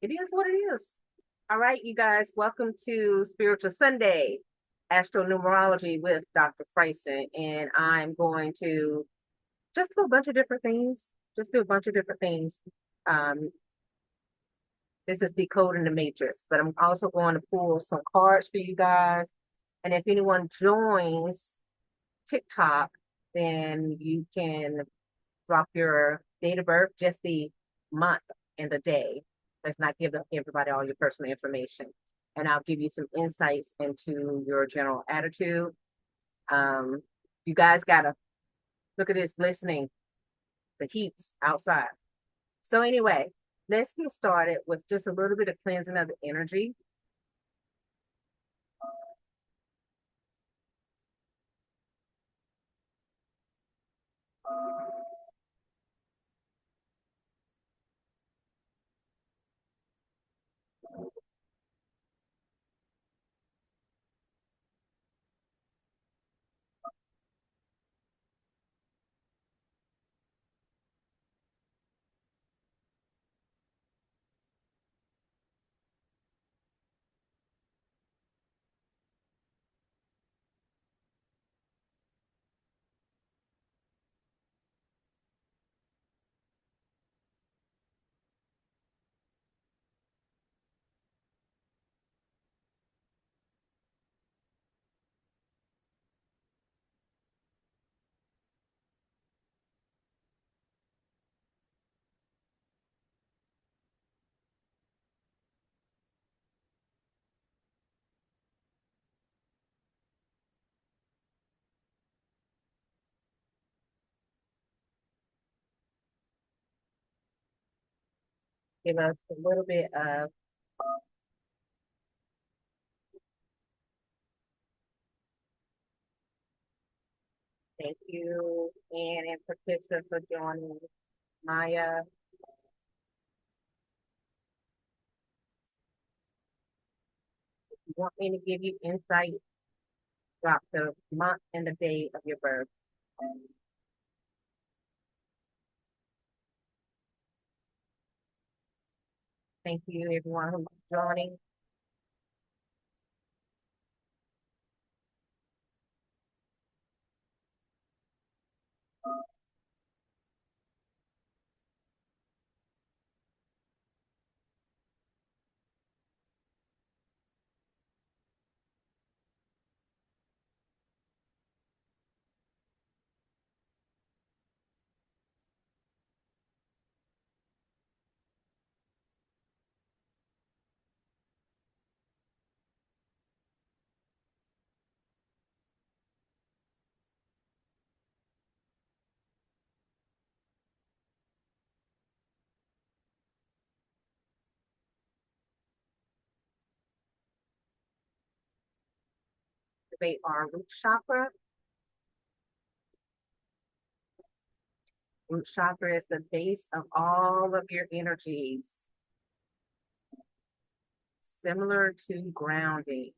It is what it is. All right, you guys, welcome to Spiritual Sunday, Astronumerology with Dr. Freisen. And I'm going to just do a bunch of different things. Just do a bunch of different things. Um, this is decoding the matrix, but I'm also going to pull some cards for you guys. And if anyone joins TikTok, then you can drop your date of birth, just the month and the day. Let's not give everybody all your personal information. And I'll give you some insights into your general attitude. Um, you guys gotta look at this listening, the heat outside. So anyway, let's get started with just a little bit of cleansing of the energy. Give us a little bit of thank you, Ann and Patricia for joining. Maya, you want me to give you insight? Drop the month and the day of your birth. Thank you, everyone who's joining. Debate our root chakra. Root chakra is the base of all of your energies, similar to grounding,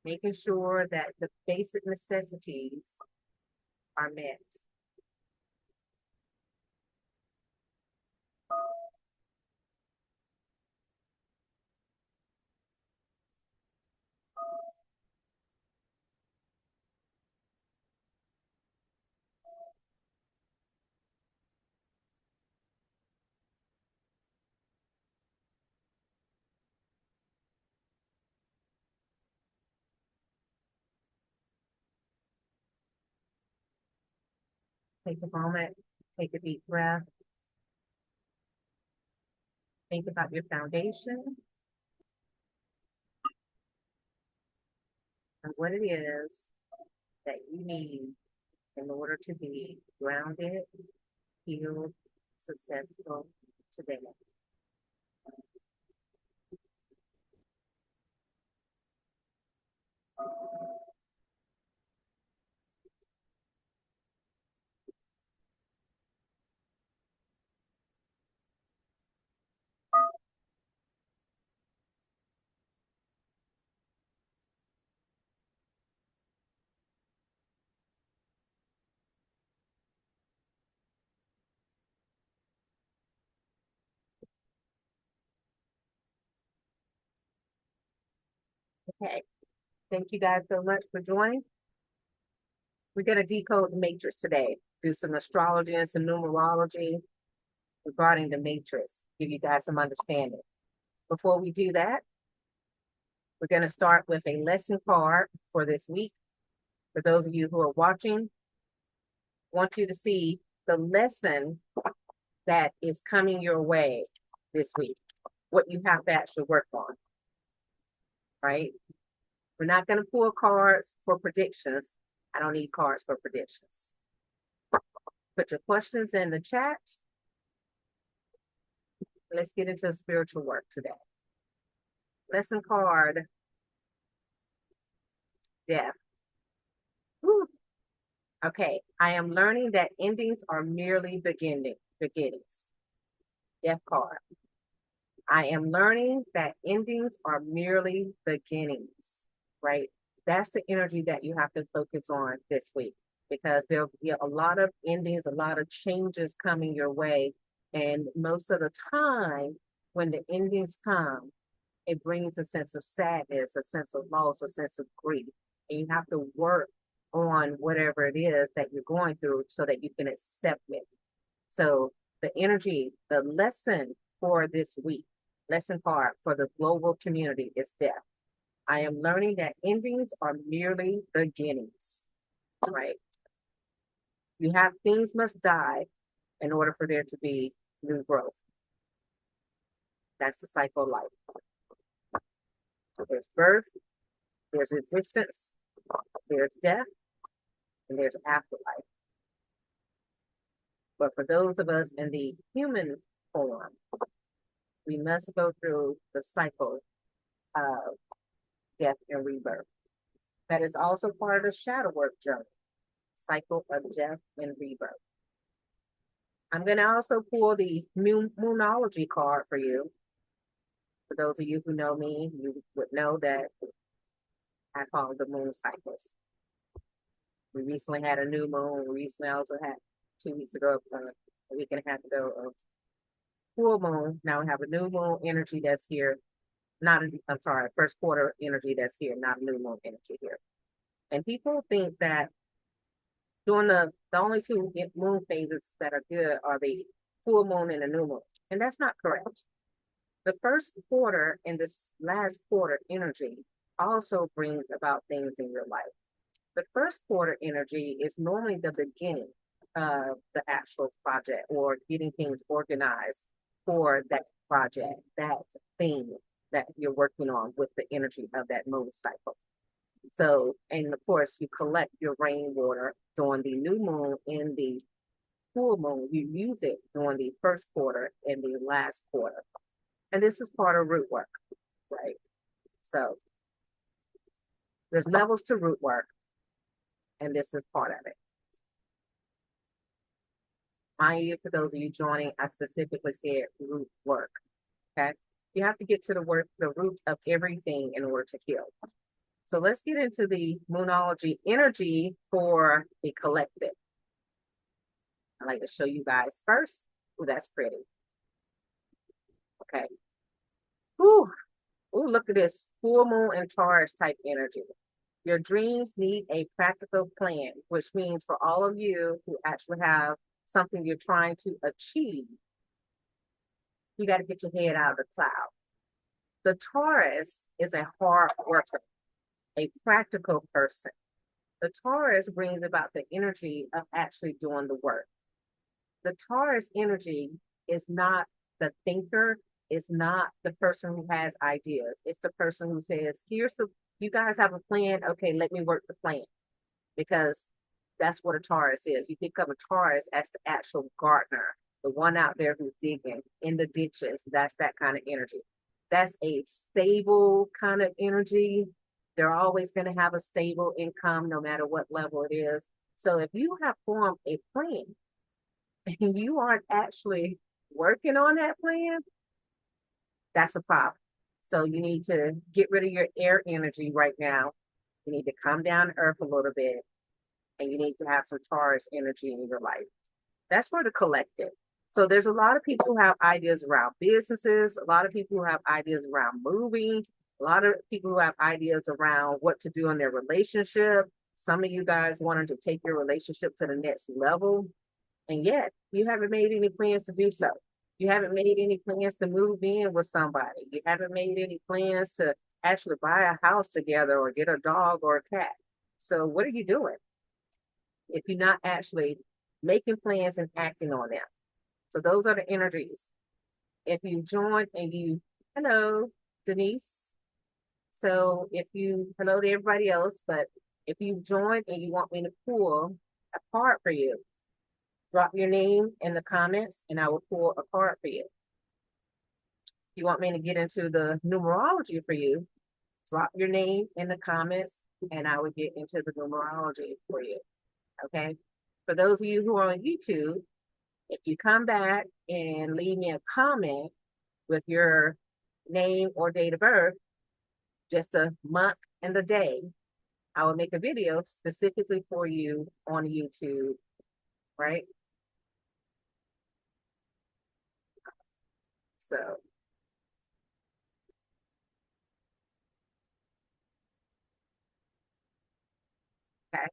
making sure that the basic necessities are met. Take a moment, take a deep breath, think about your foundation and what it is that you need in order to be grounded, healed, successful today. Okay. Thank you guys so much for joining. We're going to decode the matrix today, do some astrology and some numerology regarding the matrix, give you guys some understanding. Before we do that, we're going to start with a lesson card for this week. For those of you who are watching, I want you to see the lesson that is coming your way this week, what you have to actually work on, right? We're not going to pull cards for predictions. I don't need cards for predictions. Put your questions in the chat. Let's get into spiritual work today. Lesson card, death. Whew. Okay, I am learning that endings are merely beginnings. Death card. I am learning that endings are merely beginnings, right? That's the energy that you have to focus on this week, because there'll be a lot of endings, a lot of changes coming your way. And most of the time, when the endings come, it brings a sense of sadness, a sense of loss, a sense of grief. And you have to work on whatever it is that you're going through so that you can accept it. So the energy, the lesson for this week, lesson card for the global community is death. I am learning that endings are merely beginnings, right? You have things must die in order for there to be new growth. That's the cycle of life. There's birth, there's existence, there's death, and there's afterlife. But for those of us in the human form, we must go through the cycle of death and rebirth. That is also part of the shadow work journey, cycle of death and rebirth. I'm going to also pull the moonology card for you. For those of you who know me, you would know that I follow the moon cycles. We recently had a new moon. We recently also had 2 weeks ago, a week and a half ago, of full moon. Now we have a new moon energy that's here. I'm sorry, first quarter energy that's here, not a new moon energy here. And people think that during the only two moon phases that are good are the full moon and the new moon. And that's not correct. The first quarter and this last quarter energy also brings about things in your life. The first quarter energy is normally the beginning of the actual project or getting things organized for that project, that thing that you're working on with the energy of that moon cycle. So, and of course, you collect your rainwater during the new moon and the full moon. You use it during the first quarter and the last quarter. And this is part of root work, right? So there's levels to root work, and this is part of it. Mind you, for those of you joining, I specifically said root work, okay? You have to get to the root of everything in order to heal. So let's get into the moonology energy for the collective. I like to show you guys first. Oh, that's pretty. Okay. Ooh, look at this full moon and Taurus type energy. Your dreams need a practical plan, which means for all of you who actually have something you're trying to achieve, you got to get your head out of the cloud. The Taurus is a hard worker, a practical person. The Taurus brings about the energy of actually doing the work. The Taurus energy is not the thinker, is not the person who has ideas. It's the person who says, you guys have a plan. Okay, let me work the plan. Because that's what a Taurus is. You think of a Taurus as the actual gardener, the one out there who's digging in the ditches. That's that kind of energy. That's a stable kind of energy. They're always going to have a stable income no matter what level it is. So if you have formed a plan and you aren't actually working on that plan, that's a problem. So you need to get rid of your air energy right now. You need to come down to earth a little bit, and you need to have some Taurus energy in your life. That's for the collective. So there's a lot of people who have ideas around businesses, a lot of people who have ideas around moving, A lot of people who have ideas around what to do in their relationship. Some of you guys wanted to take your relationship to the next level, and yet you haven't made any plans to do so. You haven't made any plans to move in with somebody. You haven't made any plans to actually buy a house together or get a dog or a cat. So what are you doing if you're not actually making plans and acting on them? So those are the energies. If you join and you, hello, Denise. So if you, hello to everybody else, but if you join and you want me to pull a card for you, drop your name in the comments and I will pull a card for you. If you want me to get into the numerology for you, drop your name in the comments and I will get into the numerology for you. Okay. For those of you who are on YouTube, if you come back and leave me a comment with your name or date of birth, just a month and the day, I will make a video specifically for you on YouTube, right? So, okay.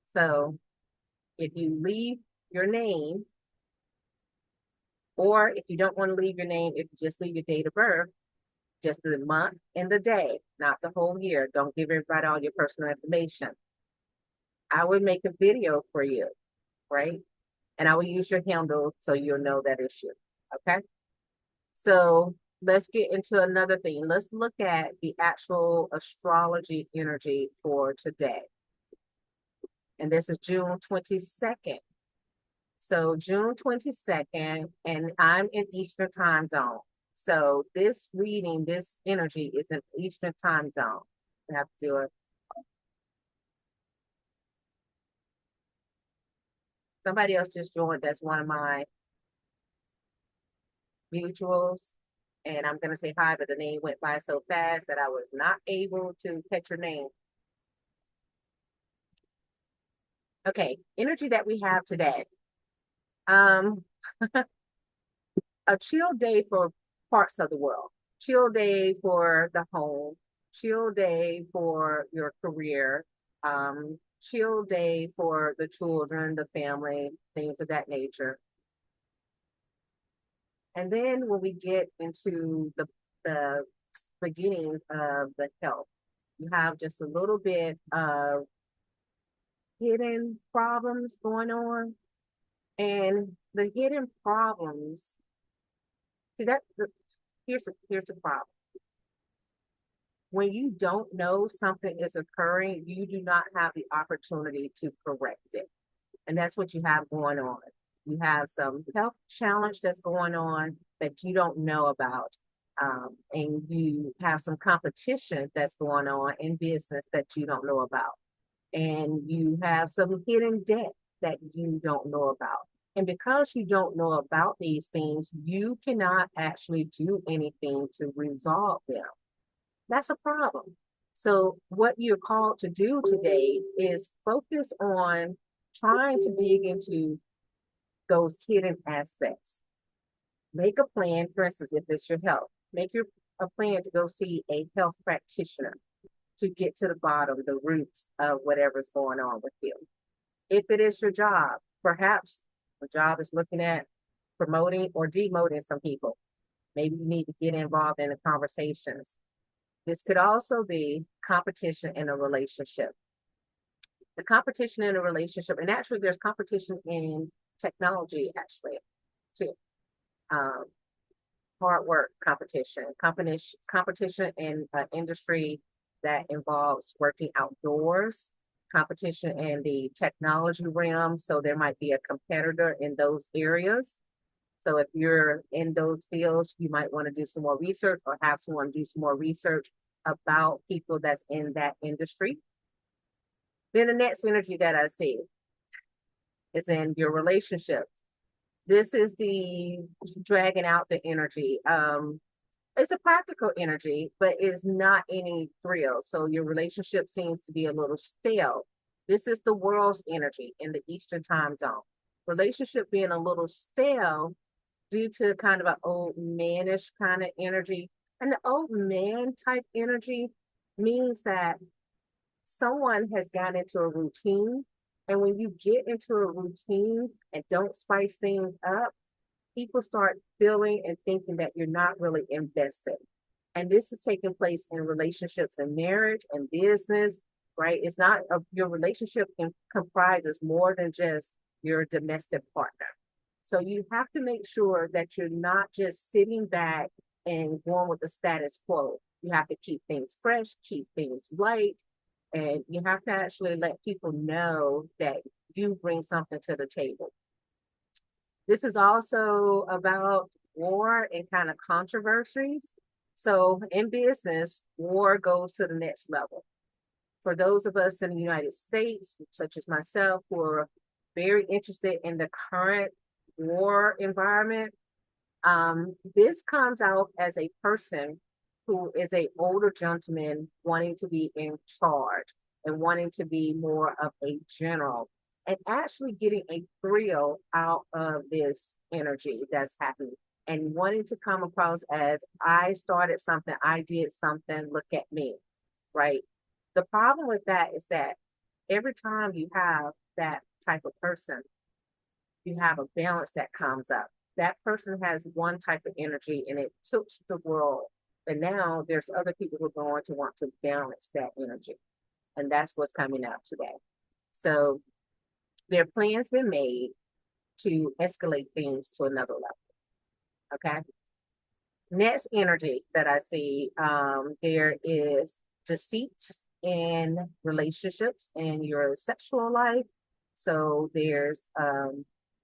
So if you leave your name, or if you don't want to leave your name, if you just leave your date of birth, just the month and the day, not the whole year. Don't give everybody all your personal information. I would make a video for you, right? And I will use your handle so you'll know that it's you. Okay. So let's get into another thing. Let's look at the actual astrology energy for today. And this is June 22nd. So June 22nd, and I'm in Eastern time zone. So this reading, this energy is in Eastern time zone. I have to do it. Somebody else just joined. That's one of my mutuals. And I'm going to say hi, but the name went by so fast that I was not able to catch your name. Okay, energy that we have today. A chill day for parts of the world, chill day for the home, chill day for your career, chill day for the children, the family, things of that nature. And then when we get into the beginnings of the health, you have just a little bit of hidden problems going on. And the hidden problems, see that here's the problem. When you don't know something is occurring, you do not have the opportunity to correct it. And that's what you have going on. You have some health challenge that's going on that you don't know about. And you have some competition that's going on in business that you don't know about. And you have some hidden debt that you don't know about. And because you don't know about these things, you cannot actually do anything to resolve them. That's a problem. So what you're called to do today is focus on trying to dig into those hidden aspects. Make a plan, for instance, if it's your health, a plan to go see a health practitioner to get to the bottom, the roots of whatever's going on with you. If it is your job, perhaps the job is looking at promoting or demoting some people. Maybe you need to get involved in the conversations. This could also be competition in a relationship. The competition in a relationship, and actually there's competition in technology actually too. Hard work competition in an industry that involves working outdoors, competition in the technology realm. So there might be a competitor in those areas. So if you're in those fields, you might want to do some more research or have someone do some more research about people that's in that industry. Then the next energy that I see is in your relationship. This is the dragging out the energy. It's a practical energy, but it's not any thrill. So your relationship seems to be a little stale. This is the world's energy in the Eastern time zone. Relationship being a little stale due to kind of an old manish kind of energy. And the old man type energy means that someone has gotten into a routine. And when you get into a routine and don't spice things up, people start feeling and thinking that you're not really invested. And this is taking place in relationships and marriage and business, right? It's not your relationship comprises more than just your domestic partner. So you have to make sure that you're not just sitting back and going with the status quo. You have to keep things fresh, keep things light, and you have to actually let people know that you bring something to the table. This is also about war and kind of controversies. So in business, war goes to the next level. For those of us in the United States, such as myself, who are very interested in the current war environment, this comes out as a person who is a older gentleman wanting to be in charge and wanting to be more of a general and actually getting a thrill out of this energy that's happening and wanting to come across as I started something, I did something, look at me, right? The problem with that is that every time you have that type of person, you have a balance that comes up. That person has one type of energy and it tilts the world. And now there's other people who are going to want to balance that energy. And that's what's coming out today. So their plans been made to escalate things to another level. Okay. Next energy that I see, there is deceit in relationships and your sexual life. So there's a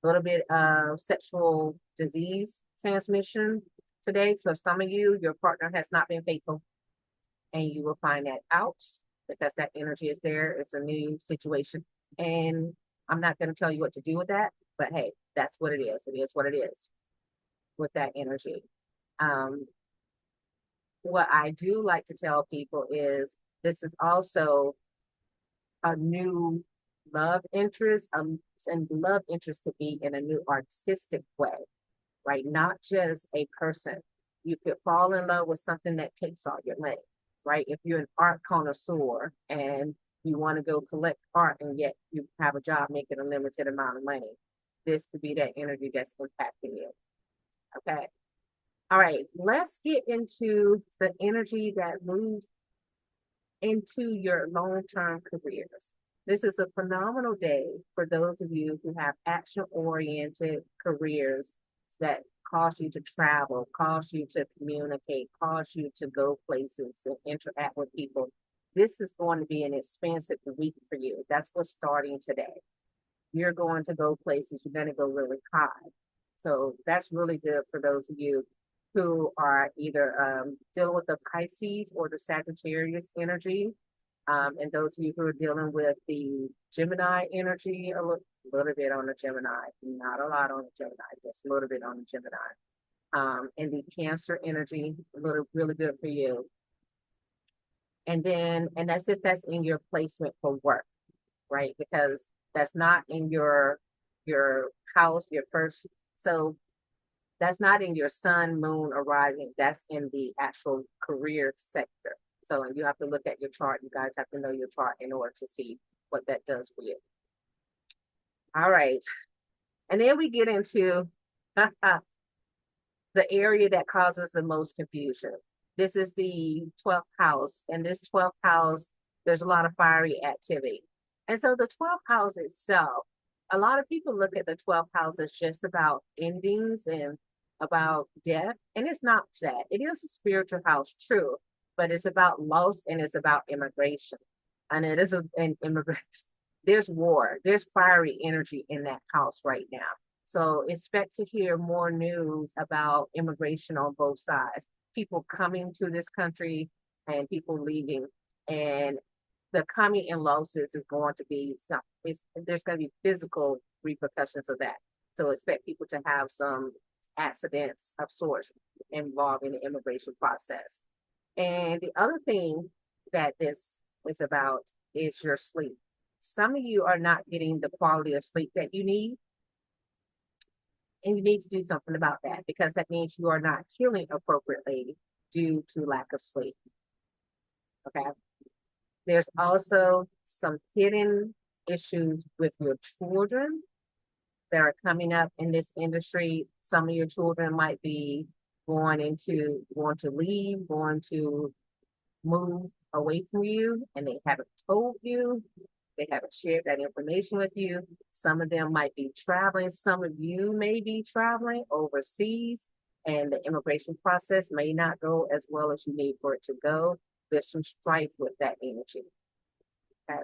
little bit of sexual disease transmission today. For some of you, your partner has not been faithful, and you will find that out because that energy is there. It's a new situation. And I'm not going to tell you what to do with that, but hey, that's what it is. It is what it is with that energy. What I do like to tell people is this is also a new love interest, and love interest could be in a new artistic way, right? Not just a person. You could fall in love with something that takes all your money, right? If you're an art connoisseur and you want to go collect art and yet you have a job making a limited amount of money, this could be that energy that's impacting you. Okay. All right, let's get into the energy that moves into your long-term careers. This is a phenomenal day for those of you who have action-oriented careers that cause you to travel, cause you to communicate, cause you to go places and interact with people. This is going to be an expensive week for you. That's what's starting today. You're going to go places, you're going to go really high. So that's really good for those of you who are either dealing with the Pisces or the Sagittarius energy. And those of you who are dealing with the Gemini energy, a little bit on the Gemini, not a lot on the Gemini, just a little bit on the Gemini. And the Cancer energy, really good for you. And that's if that's in your placement for work, right? Because that's not in your house, your first. So that's not in your sun, moon, or rising. That's in the actual career sector. So and you have to look at your chart. You guys have to know your chart in order to see what that does for you. All right. And then we get into the area that causes the most confusion. This is the 12th house. And this 12th house, there's a lot of fiery activity. And so the 12th house itself, a lot of people look at the 12th house as just about endings and about death, and it's not that. It is a spiritual house, true, but it's about loss and it's about immigration, and it is an immigration. There's war, there's fiery energy in that house right now. So expect to hear more news about immigration on both sides. People coming to this country and people leaving, and the coming in losses is going to be there's going to be physical repercussions of that. So expect people to have some accidents of sorts involved in the immigration process. And the other thing that this is about is your sleep. Some of you are not getting the quality of sleep that you need. And you need to do something about that because that means you are not healing appropriately due to lack of sleep. Okay. There's also some hidden issues with your children that are coming up in this industry. Some of your children might be going to leave, going to move away from you, and they haven't told you. They haven't shared that information with you. Some of them might be traveling. Some of you may be traveling overseas, and the immigration process may not go as well as you need for it to go. There's some strife with that energy. Okay.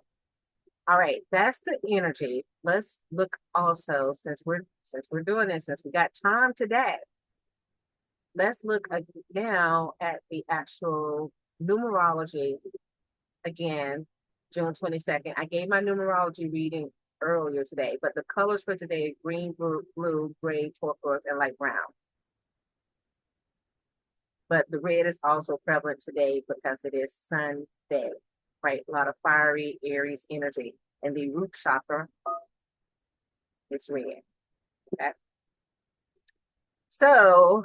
All right, that's the energy. Let's look also, since we're doing this, since we got time today, let's look now at the actual numerology again, June 22nd. I gave my numerology reading earlier today, but the colors for today are green, blue, gray, turquoise, and light brown. But the red is also prevalent today because it is Sunday, right? A lot of fiery Aries energy. And the root chakra is red. Okay. So,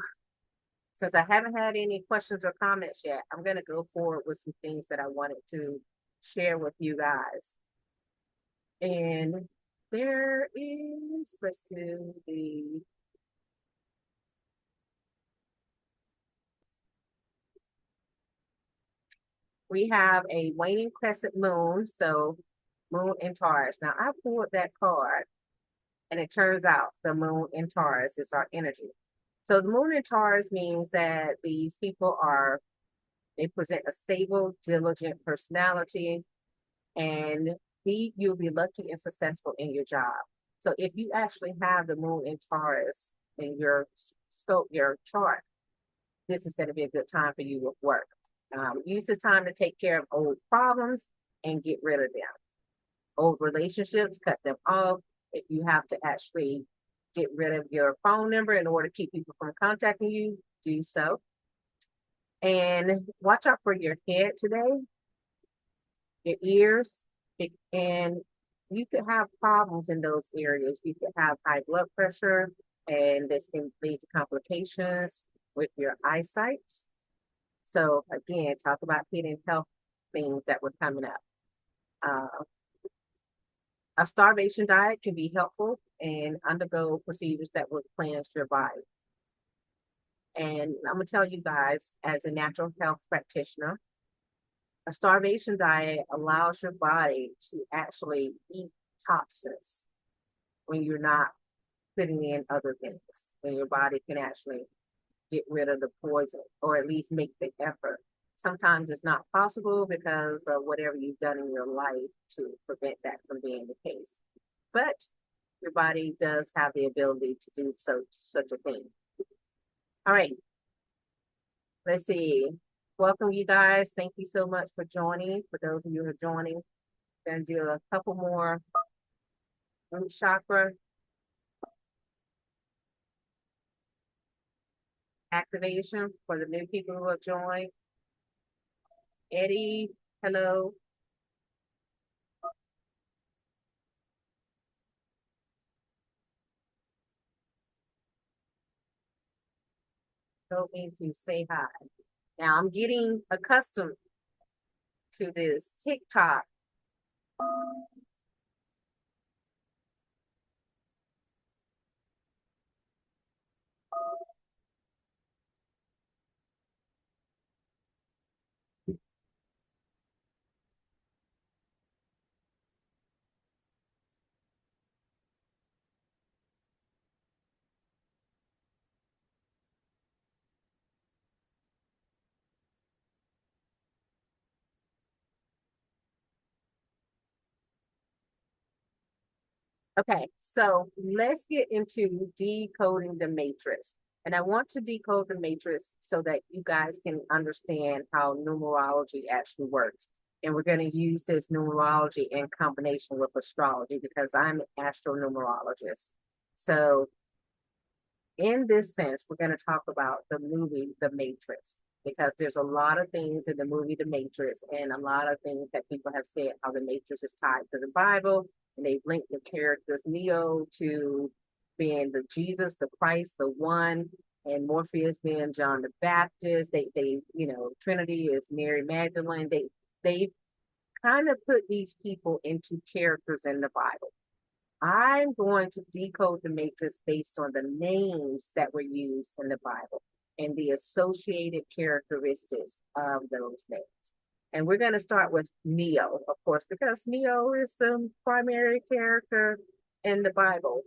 since I haven't had any questions or comments yet, I'm going to go forward with some things that I wanted to share with you guys. And there is, let's do the, we have a waning crescent moon, so moon in Taurus. Now I pulled that card and it turns out the moon in Taurus is our energy. So the moon in Taurus means that these people they present a stable, diligent personality, and you'll be lucky and successful in your job. So if you actually have the moon in Taurus in your scope, your chart, this is going to be a good time for you with work. Use the time to take care of old problems and get rid of them. Old relationships, cut them off. If you have to actually get rid of your phone number in order to keep people from contacting you, do so. And watch out for your head today, your ears, and you could have problems in those areas. You could have high blood pressure, and this can lead to complications with your eyesight. So again, talk about hidden health things that were coming up. A starvation diet can be helpful and undergo procedures that will cleanse your body. And I'm gonna tell you guys, as a natural health practitioner, a starvation diet allows your body to actually eat toxins when you're not putting in other things. When your body can actually get rid of the poison or at least make the effort. Sometimes it's not possible because of whatever you've done in your life to prevent that from being the case. But your body does have the ability to do such a thing. All right. Let's see. Welcome, you guys. Thank you so much for joining. For those of you who are joining, we're going to do a couple more root chakra activation for the new people who have joined. Eddie, hello. Told me to say hi. Now I'm getting accustomed to this TikTok. Okay, so let's get into decoding the matrix. And I want to decode the matrix so that you guys can understand how numerology actually works. And we're going to use this numerology in combination with astrology because I'm an astronumerologist. So in this sense, we're going to talk about the movie, The Matrix, because there's a lot of things in the movie, The Matrix, and a lot of things that people have said how the Matrix is tied to the Bible, and they've linked the characters Neo to being the Jesus, the Christ, the one, and Morpheus being John the Baptist. Trinity is Mary Magdalene. They kind of put these people into characters in the Bible. I'm going to decode the matrix based on the names that were used in the Bible and the associated characteristics of those names. And we're going to start with Neo, of course, because Neo is the primary character in the Bible.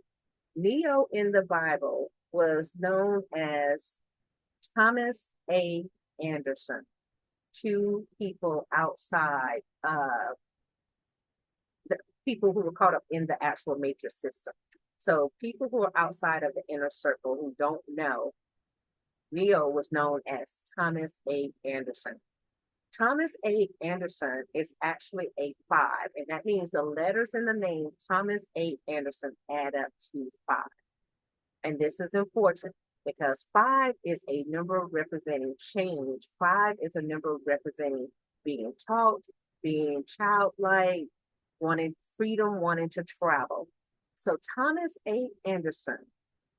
Neo in the Bible was known as Thomas A. Anderson. Two people outside of the people who were caught up in the actual matrix system. So people who are outside of the inner circle who don't know, Neo was known as Thomas A. Anderson. Thomas A. Anderson is actually a 5, and that means the letters in the name Thomas A. Anderson add up to 5. And this is important because 5 is a number representing change. 5 is a number representing being taught, being childlike, wanting freedom, wanting to travel. So Thomas A. Anderson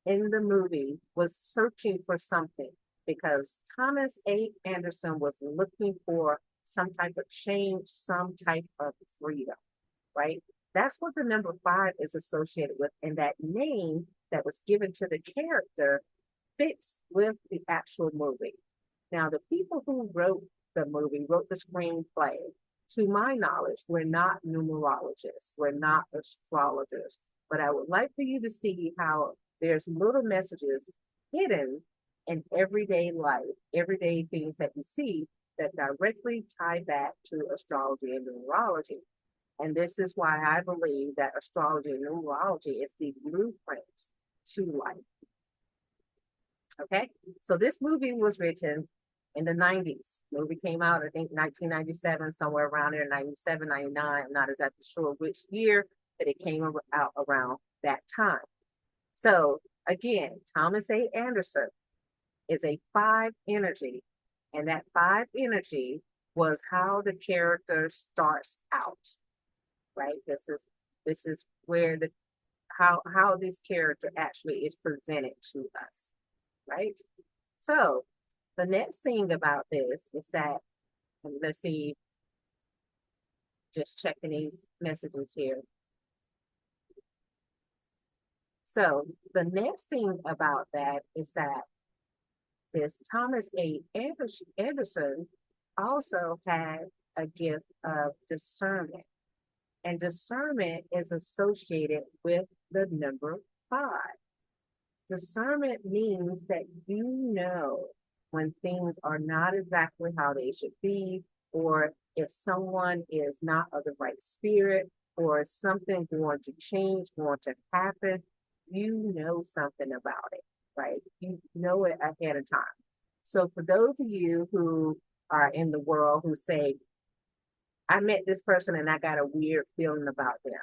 in the movie was searching for something because Thomas A. Anderson was looking for some type of change, some type of freedom, right? That's what the number 5 is associated with. And that name that was given to the character fits with the actual movie. Now, the people who wrote the movie, wrote the screenplay, to my knowledge, we're not numerologists, we're not astrologers, but I would like for you to see how there's little messages hidden in everyday life, everyday things that you see that directly tie back to astrology and numerology. And this is why I believe that astrology and numerology is the blueprint to life. Okay, so this movie was written in the 90s. The movie came out, I think, 1997, somewhere around there, 97, 99. I'm not exactly sure which year, but it came out around that time. So again, Thomas A. Anderson is a 5 energy, and that 5 energy was how the character starts out, right? This is where how this character actually is presented to us, right? So the next thing about this is that, let's see, just checking these messages here. So the next thing about that is that this Thomas A. Anderson also had a gift of discernment. And discernment is associated with the number 5. Discernment means that you know when things are not exactly how they should be, or if someone is not of the right spirit, or something going to change, going to happen, you know something about it, right? You know it ahead of time. So for those of you who are in the world who say, I met this person and I got a weird feeling about them,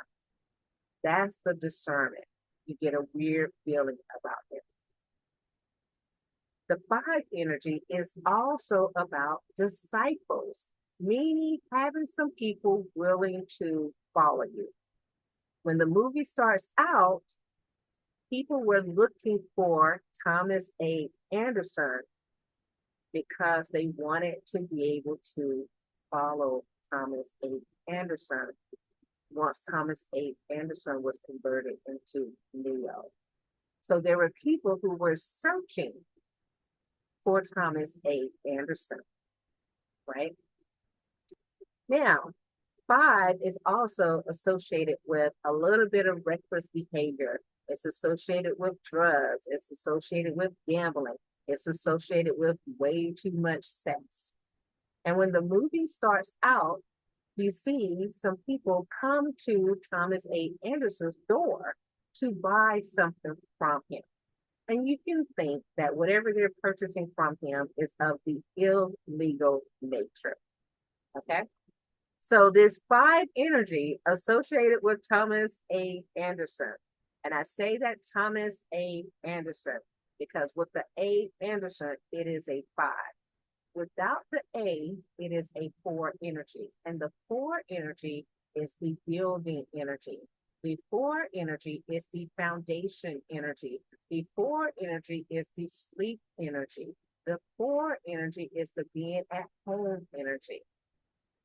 that's the discernment. You get a weird feeling about them. The 5 energy is also about disciples, meaning having some people willing to follow you. When the movie starts out, people were looking for Thomas A. Anderson because they wanted to be able to follow Thomas A. Anderson once Thomas A. Anderson was converted into Neo. So there were people who were searching for Thomas A. Anderson, right? Now, 5 is also associated with a little bit of reckless behavior. It's associated with drugs. It's associated with gambling. It's associated with way too much sex. And when the movie starts out, you see some people come to Thomas A. Anderson's door to buy something from him. And you can think that whatever they're purchasing from him is of the illegal nature. Okay? So this 5 energy associated with Thomas A. Anderson, and I say that Thomas A. Anderson because with the A. Anderson, it is a 5. Without the A, it is a 4 energy. And the 4 energy is the building energy. The four energy is the foundation energy. The four energy is the sleep energy. The four energy is the being at home energy.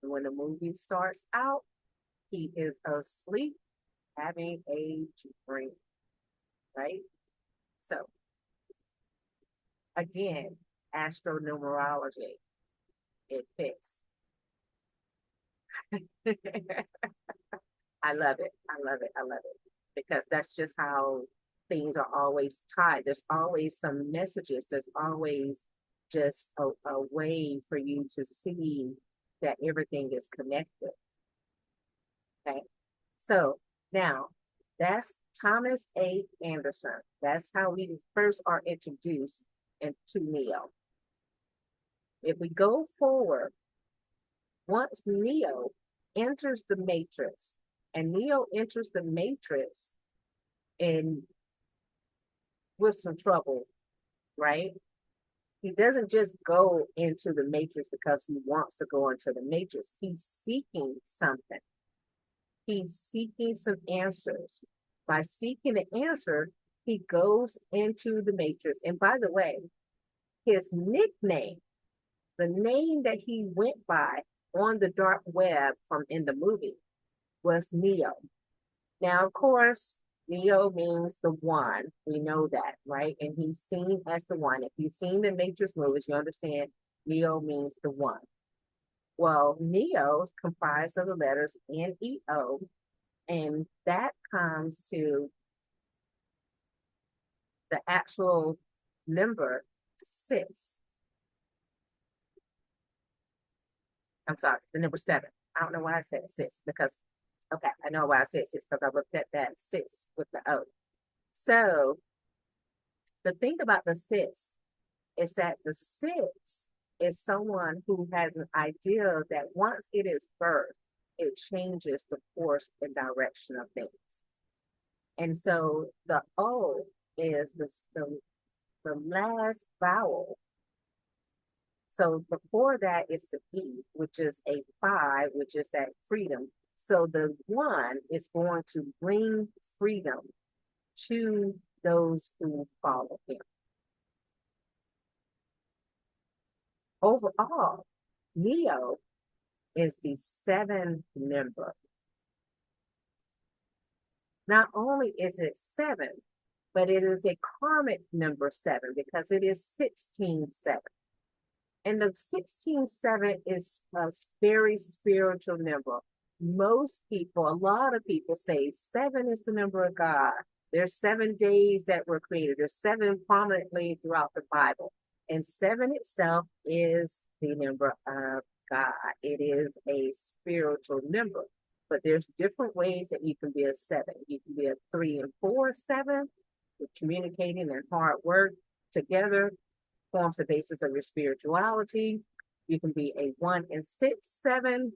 When the movie starts out, he is asleep having a dream, right? So, again, astronumerology, it fits. I love it. I love it. I love it. Because that's just how things are always tied. There's always some messages. There's always just a way for you to see that everything is connected. Okay. So now that's Thomas A. Anderson. That's how we first are introduced into Neo. If we go forward, once Neo enters the matrix, and Neo enters the matrix and with some trouble, right? He doesn't just go into the matrix because he wants to go into the matrix. He's seeking something. He's seeking some answers. By seeking the answer, he goes into the matrix. And by the way, his nickname, the name that he went by on the dark web from in the movie, was Neo. Now, of course, Neo means the one. We know that, right? And he's seen as the one. If you've seen the Matrix movies, you understand Neo means the one. Well, Neo is comprised of the letters N-E-O, and that comes to the actual number 6. I'm sorry, the number 7. I don't know why I said 6 because, okay, I know why I said 6 because I looked at that 6 with the O. So the thing about the 6 is that the 6 is someone who has an idea that once it is birthed, it changes the course and direction of things. And so the O is the last vowel. So before that is the E, which is a 5, which is that freedom. So the 1 is going to bring freedom to those who follow him. Overall, Neo is the 7 member. Not only is it 7, but it is a karmic number 7 because it is 16-7. And the 16-7 is a very spiritual number. Most people, a lot of people say 7 is the number of God. There's 7 days that were created. There's 7 prominently throughout the Bible. And 7 itself is the number of God. It is a spiritual number. But there's different ways that you can be a 7. You can be a 3 and 4 7, with communicating and hard work together forms the basis of your spirituality. You can be a 1 and 6 7.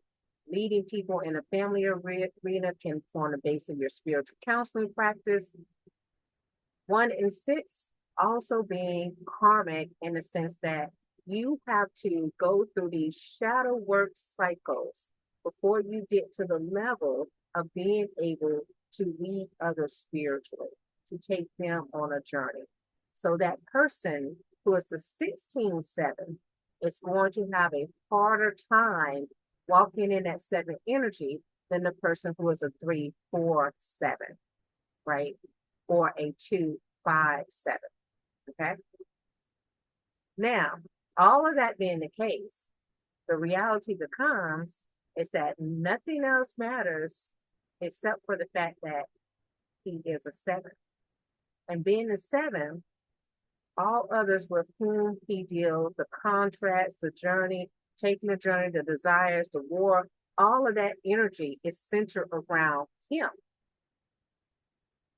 Leading people in a family arena can form the base of your spiritual counseling practice. 1 and 6 also being karmic in the sense that you have to go through these shadow work cycles before you get to the level of being able to lead others spiritually, to take them on a journey. So that person who is the 16-7 is going to have a harder time walking in that 7 energy than the person who is a 3-4-7, right? Or a 2-5-7. Okay. Now, all of that being the case, the reality becomes is that nothing else matters except for the fact that he is a 7. And being a 7, all others with whom he deals, the contracts, the journey, taking the journey, the desires, the war, all of that energy is centered around him.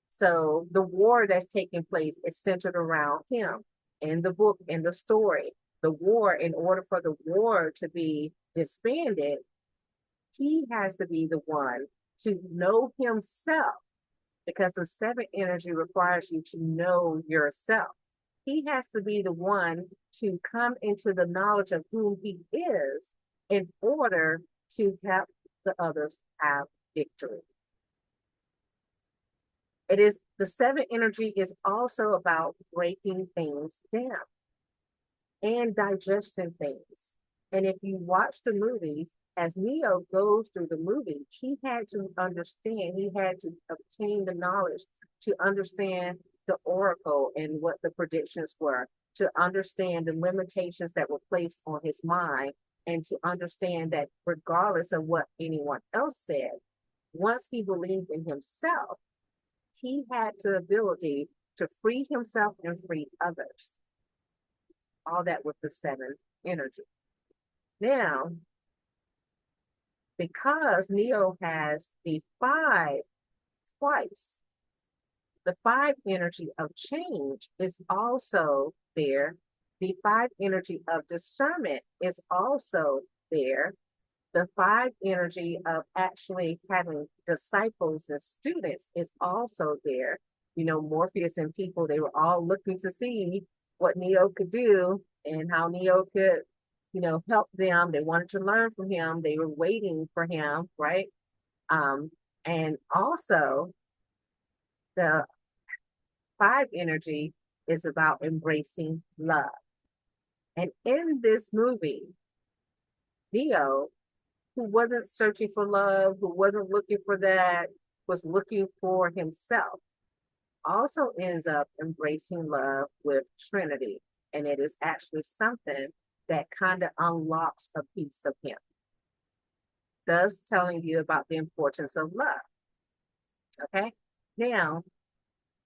So the war that's taking place is centered around him. In the book, in the story, the war, in order for the war to be disbanded, he has to be the one to know himself, because the 7 energy requires you to know yourself. He has to be the one to come into the knowledge of who he is in order to help the others have victory. It is the seven energy is also about breaking things down and digesting things. And if you watch the movies, as Neo goes through the movie, he had to understand, he had to obtain the knowledge to understand the oracle and what the predictions were, to understand the limitations that were placed on his mind, and to understand that regardless of what anyone else said, once he believed in himself, he had the ability to free himself and free others. All that with the seven energy. Now, because Neo has the five twice, the five energy of change is also there. The five energy of discernment is also there. The five energy of actually having disciples and students is also there. You know, Morpheus and people, they were all looking to see what Neo could do and how Neo could, you know, help them. They wanted to learn from him. They were waiting for him, right? And also the five energy is about embracing love. And in this movie, Neo, who wasn't searching for love, who wasn't looking for that, was looking for himself, also ends up embracing love with Trinity. And it is actually something that kind of unlocks a piece of him, thus telling you about the importance of love. Okay? Now,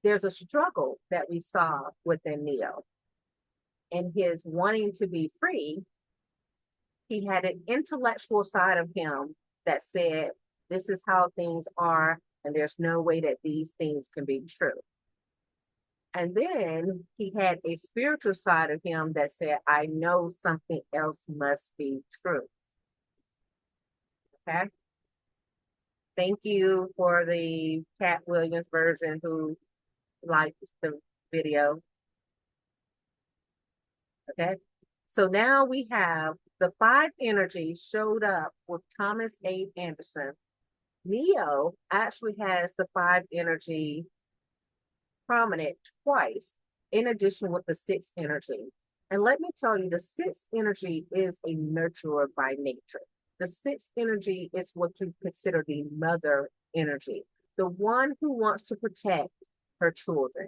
there's a struggle that we saw within Neo. In his wanting to be free, he had an intellectual side of him that said, this is how things are, and there's no way that these things can be true. And then he had a spiritual side of him that said, I know something else must be true. Okay. Thank you for the Cat Williams version who liked the video. Okay. So now we have the five energies showed up with Thomas A. Anderson. Neo actually has the five energy prominent twice, in addition with the sixth energy. And let me tell you, the sixth energy is a nurturer by nature. The sixth energy is what you consider the mother energy, the one who wants to protect her children,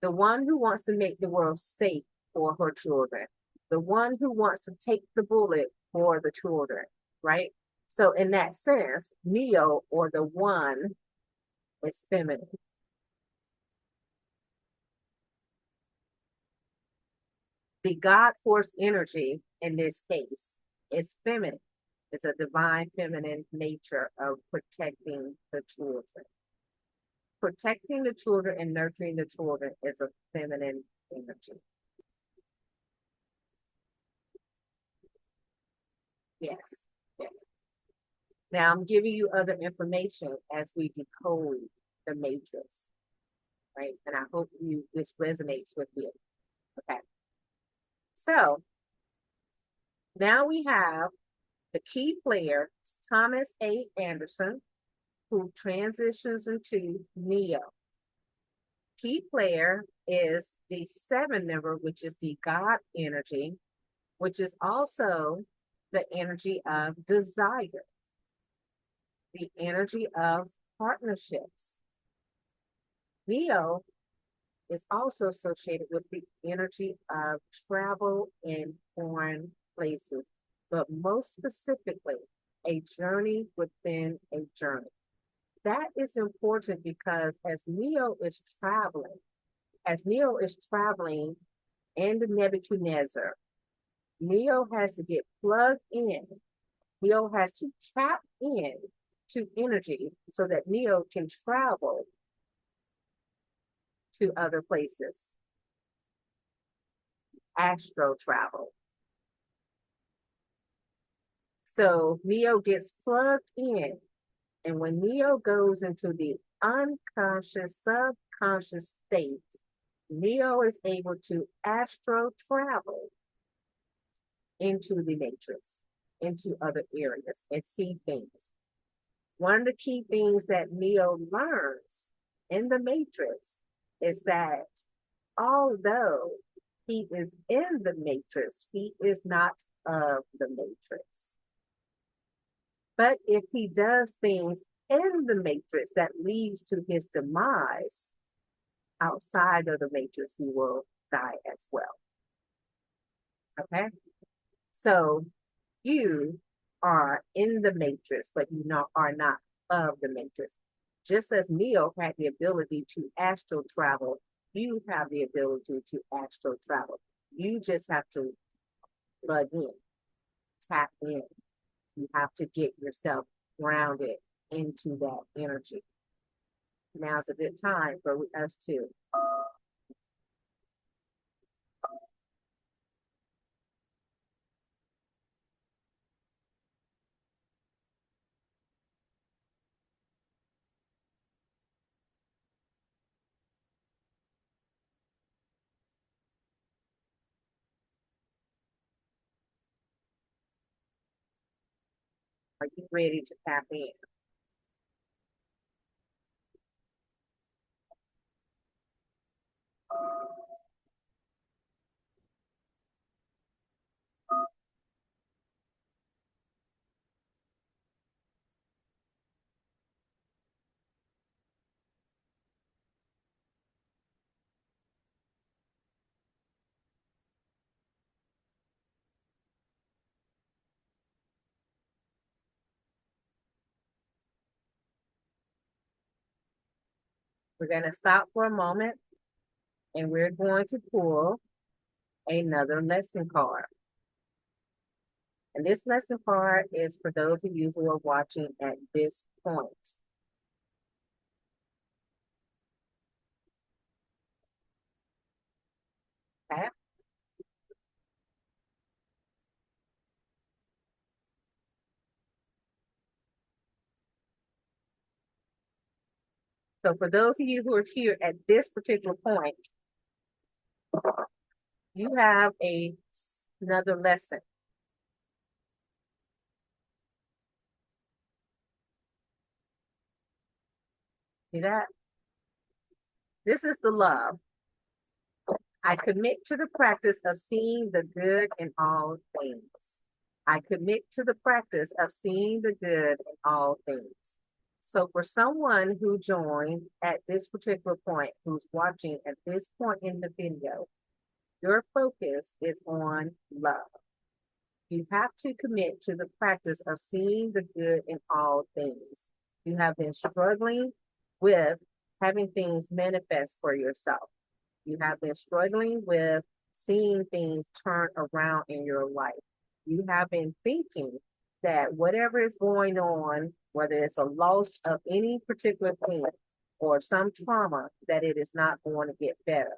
the one who wants to make the world safe for her children, the one who wants to take the bullet for the children, right? So in that sense, Neo, or the one, is feminine. The God force energy in this case is feminine. It's a divine feminine nature of protecting the children. Protecting the children and nurturing the children is a feminine energy. Yes, yes. Now I'm giving you other information as we decode the matrix, right? And I hope this resonates with you. Okay. So now we have the key player, Thomas A. Anderson, who transitions into Neo. Key player is the seven number, which is the God energy, which is also the energy of desire, the energy of partnerships. Neo is also associated with the energy of travel in foreign places, but most specifically, a journey within a journey. That is important because as Neo is traveling in the Nebuchadnezzar, Neo has to get plugged in. Neo has to tap in to energy so that Neo can travel to other places. Astro travel. So Neo gets plugged in, and when Neo goes into the unconscious, subconscious state, Neo is able to astro travel into the matrix, into other areas, and see things. One of the key things that Neo learns in the matrix is that although he is in the matrix, he is not of the matrix. But if he does things in the matrix that leads to his demise outside of the matrix, he will die as well. Okay? So you are in the matrix, but you are not of the matrix. Just as Neo had the ability to astral travel, you have the ability to astral travel. You just have to plug in, tap in. You have to get yourself grounded into that energy. Now's a good time for us to are you ready to tap in? We're going to stop for a moment and we're going to pull another lesson card. And this lesson card is for those of you who are watching at this point. Okay? So for those of you who are here at this particular point, you have another lesson. See that? This is the love. I commit to the practice of seeing the good in all things. I commit to the practice of seeing the good in all things. So for someone who joined at this particular point, who's watching at this point in the video, your focus is on love. You have to commit to the practice of seeing the good in all things. You have been struggling with having things manifest for yourself. You have been struggling with seeing things turn around in your life. You have been thinking that whatever is going on, whether it's a loss of any particular thing or some trauma, that it is not going to get better.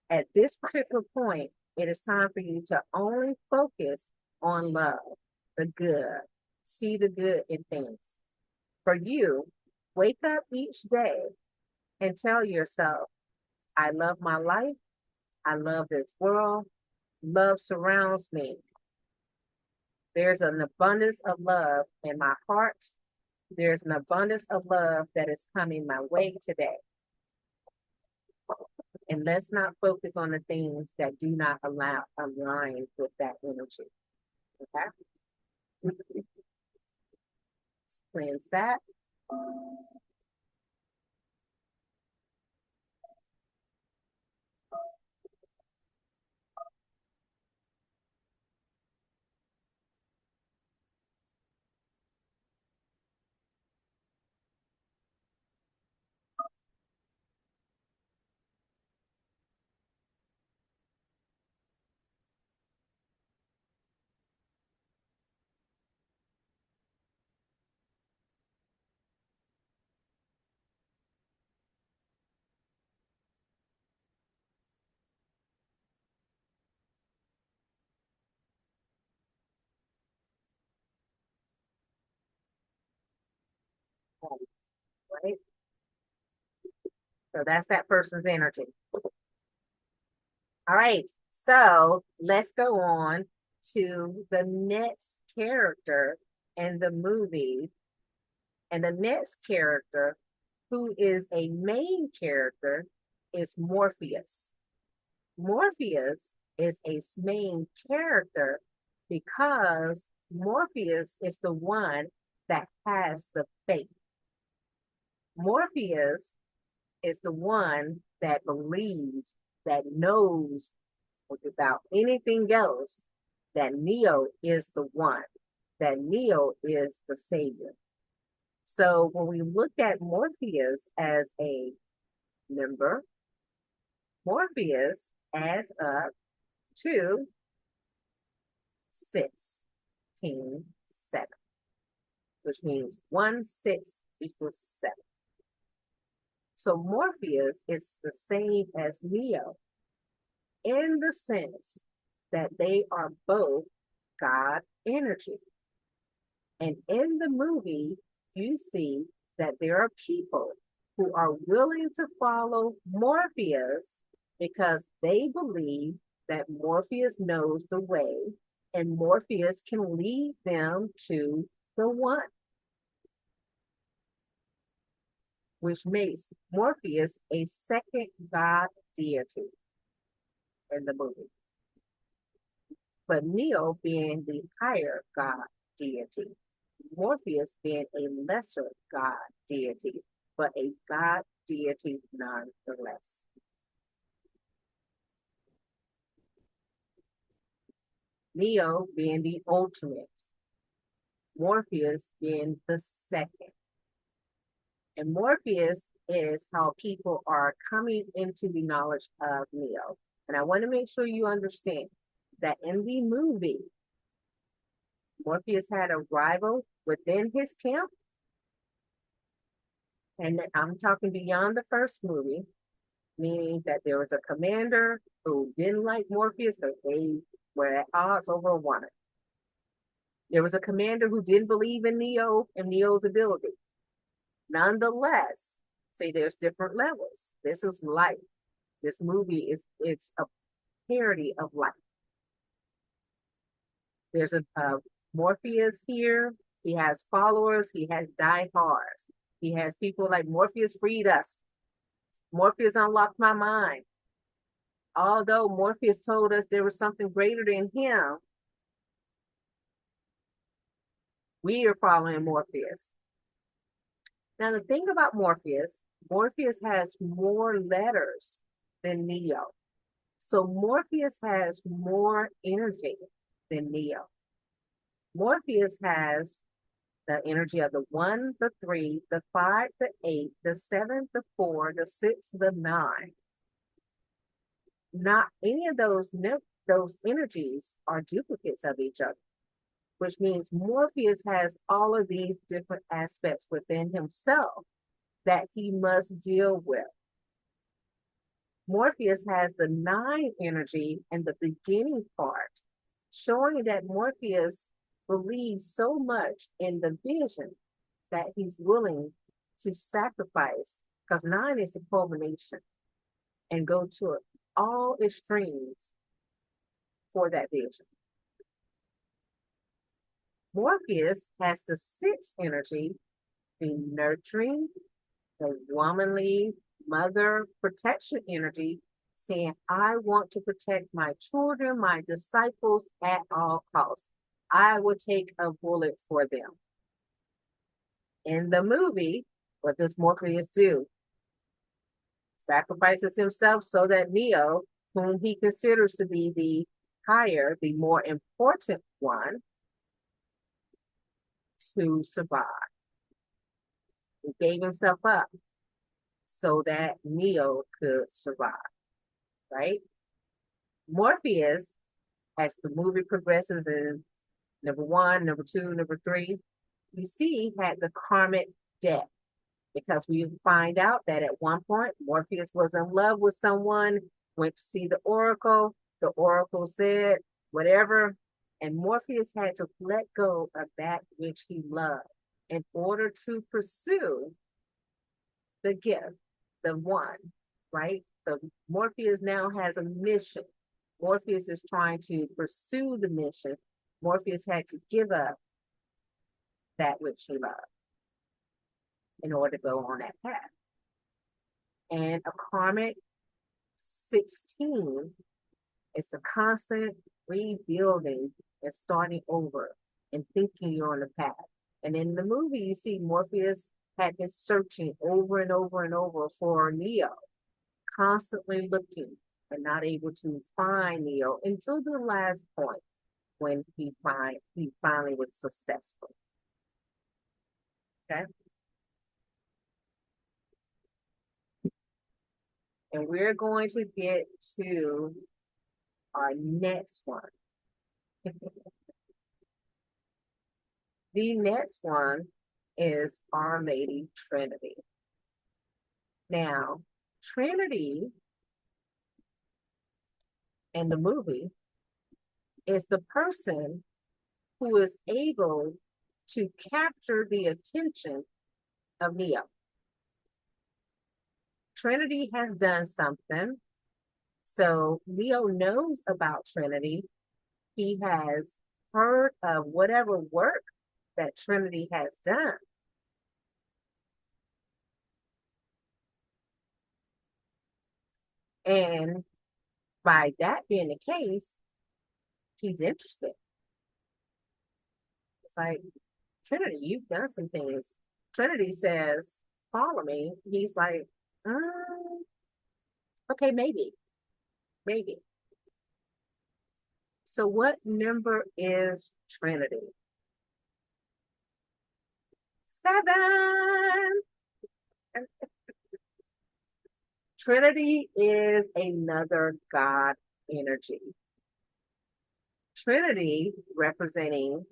At this particular point, it is time for you to only focus on love, the good, see the good in things. For you, wake up each day and tell yourself, I love my life. I love this world. Love surrounds me. There's an abundance of love in my heart. There's an abundance of love that is coming my way today. And let's not focus on the things that do not align with that energy. Okay? Cleanse that. Right? So that's that person's energy. All right, so let's go on to the next character in the movie. And the next character who is a main character, is Morpheus. Morpheus is a main character because Morpheus is the one that has the faith. Morpheus is the one that believes, that knows without anything else that Neo is the one, that Neo is the savior. So when we look at Morpheus as a member, Morpheus adds up to 16, 7, which means 1, 6 equals 7. So Morpheus is the same as Neo in the sense that they are both God energy. And in the movie, you see that there are people who are willing to follow Morpheus because they believe that Morpheus knows the way and Morpheus can lead them to the one, which makes Morpheus a second God deity in the movie. But Neo being the higher God deity, Morpheus being a lesser God deity, but a God deity nonetheless. Neo being the ultimate, Morpheus being the second. And Morpheus is how people are coming into the knowledge of Neo. And I want to make sure you understand that in the movie, Morpheus had a rival within his camp. And I'm talking beyond the first movie, meaning that there was a commander who didn't like Morpheus because they were at odds over one. There was a commander who didn't believe in Neo and Neo's ability. Nonetheless, say there's different levels. This is life. This movie it's a parody of life. There's a Morpheus here. He has followers. He has diehards. He has people like Morpheus freed us. Morpheus unlocked my mind. Although Morpheus told us there was something greater than him, we are following Morpheus. Now, the thing about Morpheus, Morpheus has more letters than Neo. So Morpheus has more energy than Neo. Morpheus has the energy of the 1, the 3, the 5, the 8, the 7, the 4, the 6, the 9. Not any of those energies are duplicates of each other, which means Morpheus has all of these different aspects within himself that he must deal with. Morpheus has the 9 energy in the beginning part, showing that Morpheus believes so much in the vision that he's willing to sacrifice, because 9 is the culmination, and go to all extremes for that vision. Morpheus has the 6 energy, the nurturing, the womanly, mother protection energy, saying, I want to protect my children, my disciples at all costs. I will take a bullet for them. In the movie, what does Morpheus do? Sacrifices himself so that Neo, whom he considers to be the higher, the more important one, to survive. He gave himself up so that Neo could survive, right? Morpheus, as the movie progresses in number 1, number 2, number 3, you see, had the karmic debt, because we find out that at one point Morpheus was in love with someone, went to see the oracle said whatever, and Morpheus had to let go of that which he loved in order to pursue the gift, the one, right? The Morpheus now has a mission. Morpheus is trying to pursue the mission. Morpheus had to give up that which he loved in order to go on that path. And a karmic 16 is a constant rebuilding and starting over and thinking you're on the path. And in the movie, you see Morpheus had been searching over and over and over for Neo, constantly looking and not able to find Neo until the last point when he finally was successful. Okay. And we're going to get to our next one. The next one is Our Lady Trinity. Now, Trinity in the movie is the person who is able to capture the attention of Neo. Trinity has done something. So Neo knows about Trinity. He has heard of whatever work that Trinity has done. And by that being the case, he's interested. It's like, Trinity, you've done some things. Trinity says, follow me. He's like, okay, maybe. So what number is Trinity? 7. Trinity is another God energy. Trinity representing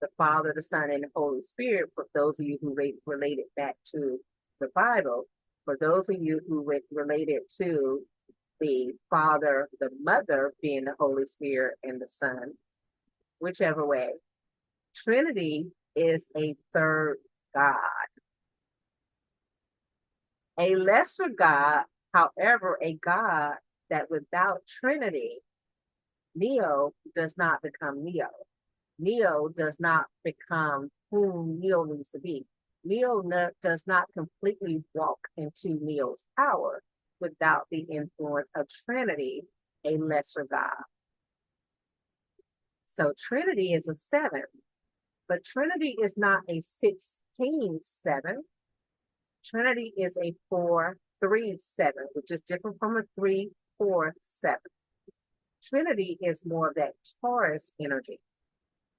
the Father, the Son, and the Holy Spirit, for those of you who relate it back to the Bible. For those of you who relate it to the Father, the Mother being the Holy Spirit, and the Son, whichever way. Trinity is a third God. A lesser God, however, a God that without Trinity, Neo does not become Neo. Neo does not become whom Neo needs to be. Neo does not completely walk into Neo's power without the influence of Trinity, a lesser God. So Trinity is a 7, but Trinity is not a 16-7. Trinity is a 4-3-7, which is different from a 3-4-7. Trinity is more of that Taurus energy.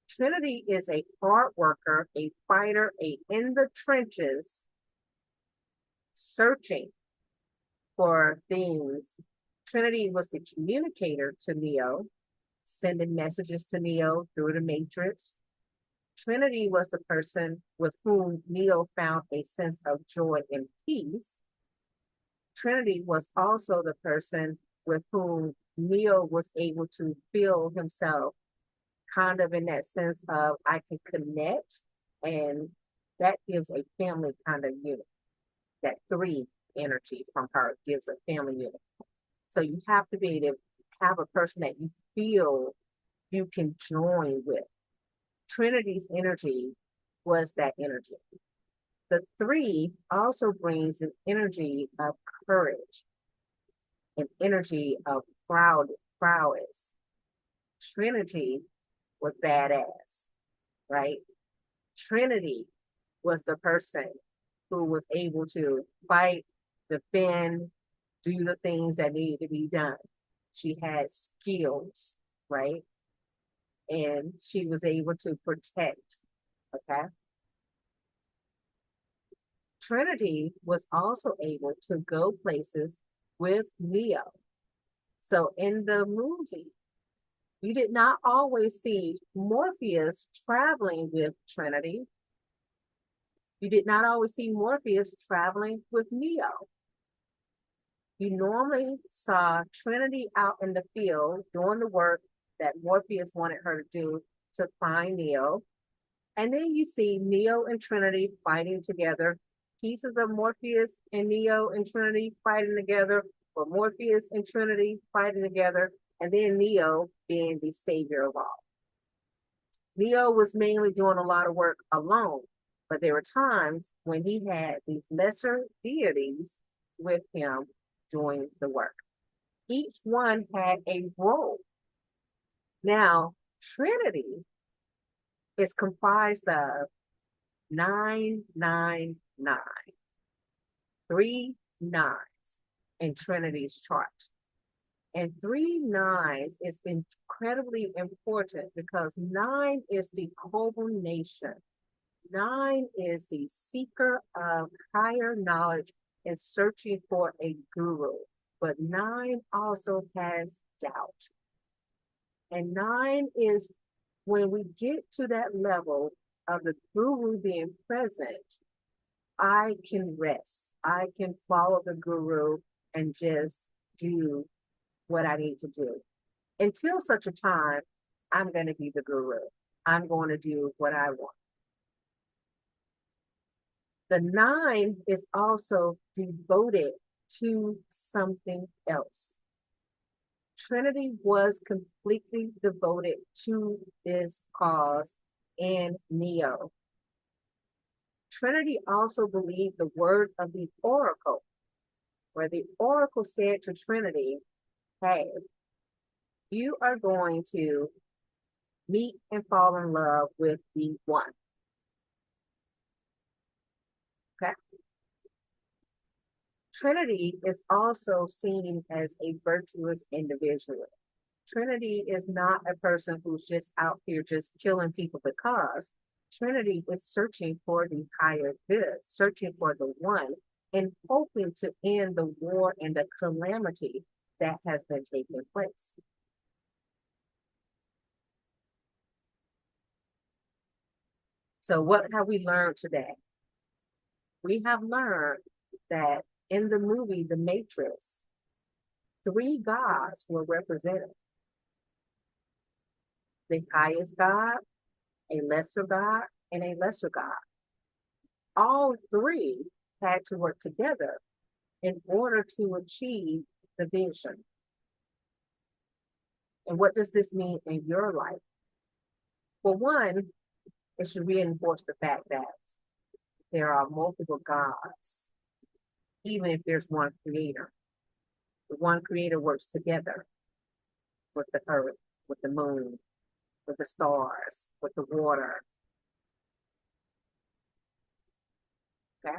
Trinity is a hard worker, a fighter, a in the trenches, searching for things. Trinity was the communicator to Neo, sending messages to Neo through the Matrix. Trinity was the person with whom Neo found a sense of joy and peace. Trinity was also the person with whom Neo was able to feel himself kind of in that sense of I can connect, and that gives a family kind of unit. That 3 energy from her gives a family unit. So you have to be able to have a person that you feel you can join with. Trinity's energy was that energy. The 3 also brings an energy of courage, an energy of prowess. Trinity was badass, right? Trinity was the person who was able to fight, defend, do the things that needed to be done. She had skills, right? And she was able to protect, okay? Trinity was also able to go places with Neo. So in the movie, you did not always see Morpheus traveling with Trinity. You did not always see Morpheus traveling with Neo. You normally saw Trinity out in the field doing the work that Morpheus wanted her to do to find Neo. And then you see Neo and Trinity fighting together, pieces of Morpheus and Neo and Trinity fighting together, or Morpheus and Trinity fighting together, and then Neo being the savior of all. Neo was mainly doing a lot of work alone, but there were times when he had these lesser deities with him doing the work. Each one had a role. Now, Trinity is comprised of 999, three nines in Trinity's chart. And three nines is incredibly important because nine is the culmination. Nine is the seeker of higher knowledge and searching for a guru. But nine also has doubt. And nine is when we get to that level of the guru being present, I can rest. I can follow the guru and just do what I need to do. Until such a time, I'm going to be the guru. I'm going to do what I want. The nine is also devoted to something else. Trinity was completely devoted to this cause in Neo. Trinity also believed the word of the oracle, where the oracle said to Trinity, hey, you are going to meet and fall in love with the one. Okay. Trinity is also seen as a virtuous individual. Trinity is not a person who's just out here just killing people because Trinity is searching for the higher good, searching for the one, and hoping to end the war and the calamity that has been taking place. So what have we learned today? We have learned that in the movie The Matrix, three gods were represented. The highest God, a lesser God, and a lesser God. All three had to work together in order to achieve the vision. And what does this mean in your life? For one, it should reinforce the fact that there are multiple gods, even if there's one creator. The one creator works together with the earth, with the moon, with the stars, with the water. Okay?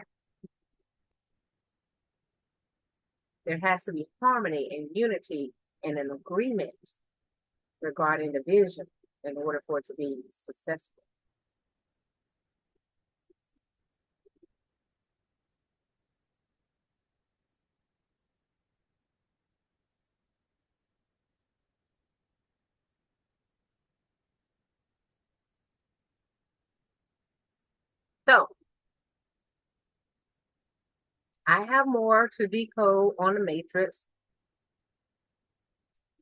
There has to be harmony and unity and an agreement regarding the vision in order for it to be successful. So I have more to decode on the matrix.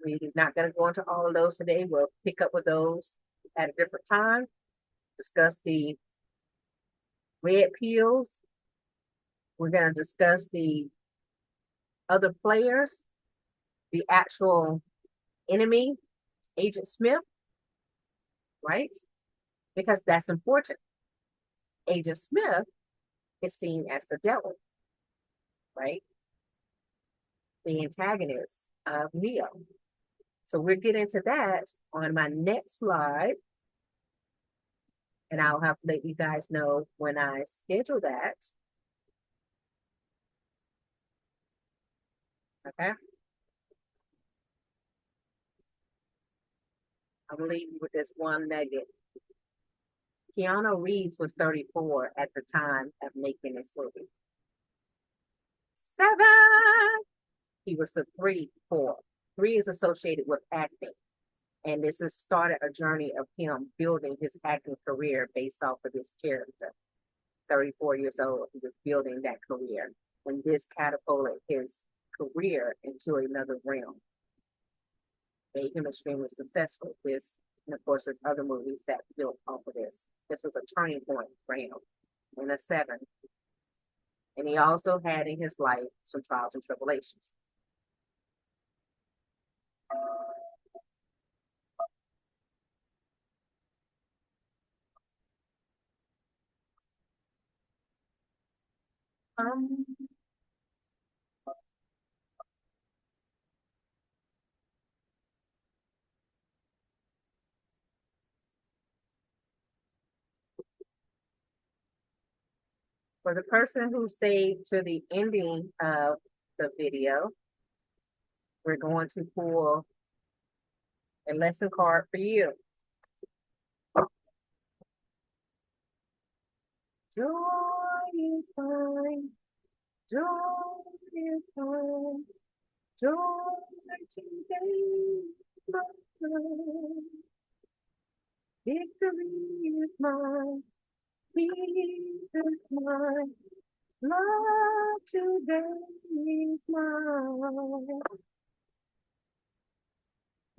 We're not going to go into all of those today. We'll pick up with those at a different time. Discuss the red pills. We're going to discuss the other players, the actual enemy, Agent Smith, right? Because that's important. Agent Smith is seen as the devil, right? The antagonist of Neo. So we'll get into that on my next slide. And I'll have to let you guys know when I schedule that. Okay. I'm gonna leave you with this one nugget. Keanu Reeves was 34 at the time of making this movie. 7. He was the 3-4. 3 is associated with acting. And this has started a journey of him building his acting career based off of this character. 34 years old, he was building that career. And this catapulted his career into another realm. Made him extremely successful. This, and of course, there's other movies that built off of this. This was a turning point for him in a 7. And he also had in his life some trials and tribulations. Um, For the person who stayed to the ending of the video, we're going to pull a lesson card for you. Joy is mine. Joy is mine. Joy today is mine. Victory is mine. Peace is mine. Love today is mine.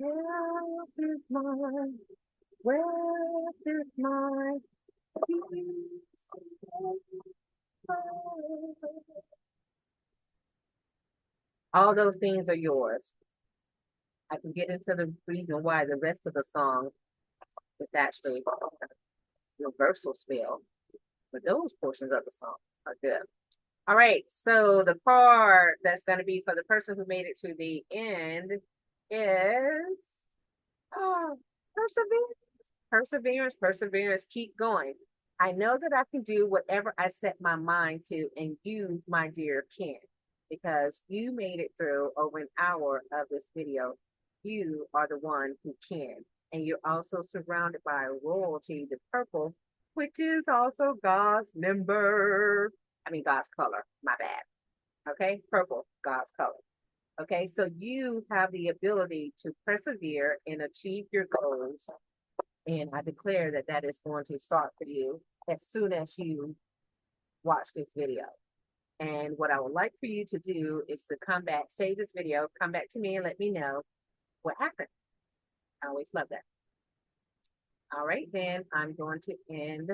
Health is mine. Wealth is mine. Peace is mine. All those things are yours. I can get into the reason why the rest of the song is actually a reversal spell, but those portions of the song are good. All right, so the card that's going to be for the person who made it to the end is perseverance. Perseverance, perseverance, keep going. I know that I can do whatever I set my mind to, and you, my dear, can, because you made it through over an hour of this video. You are the one who can. And you're also surrounded by royalty, the purple, which is also God's number. I mean, God's color, my bad. Okay, purple, God's color. Okay, so you have the ability to persevere and achieve your goals. And I declare that that is going to start for you as soon as you watch this video. And what I would like for you to do is to come back, save this video, come back to me and let me know what happened. I always love that. All right, then I'm going to end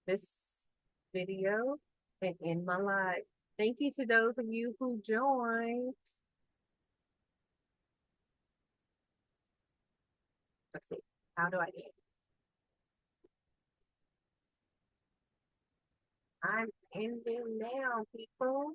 this video and end my live. Thank you to those of you who joined. Let's see, how do I end? I'm ending now, people.